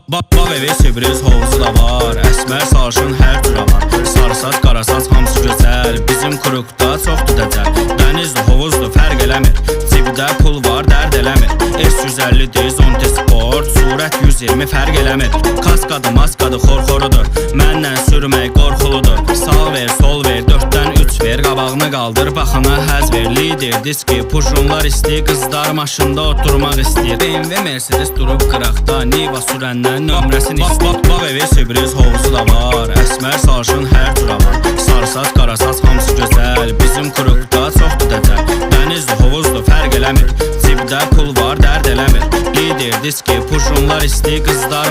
Bağ evi, Sibris hovuzu da var. Əsmər sarışın hər cürə var. Sarı saç, qara saç hamısı gözəl. Bizim Krukda çoxdur dəcəl. Dənizdir, hovuzdur, fərq eləmir. Cibdə pul var, dərd eləmir. S150 Zonte Sport, surət 120 fərq eləmir. Kaskadı, maskadı, xorxorudur. Mənlə sürmək qorxuludur. Sağ ver, sol ver, 4-dən 3 ver. Qabağını qaldır, baxana həz ver. Lider, diski, pujunlar istəyir. Qızlar maşında oturmaq istəyir. BMW, Mercedes durub qıraqda. Niva sürəndən nömrəsini istəyir. Bağ evi, Sibris hovuzu da var. Əsmər sarışın hər cürə var. Sarı saç, qara saç hamısı gözəl. Bizim Krukda çoxdur dəcəl. Dənizdir, hovuzdur, fərq eləmir. Cibdə pul var, dərd eləmir. Lider, diski, pujunlar istəyir. Qızlar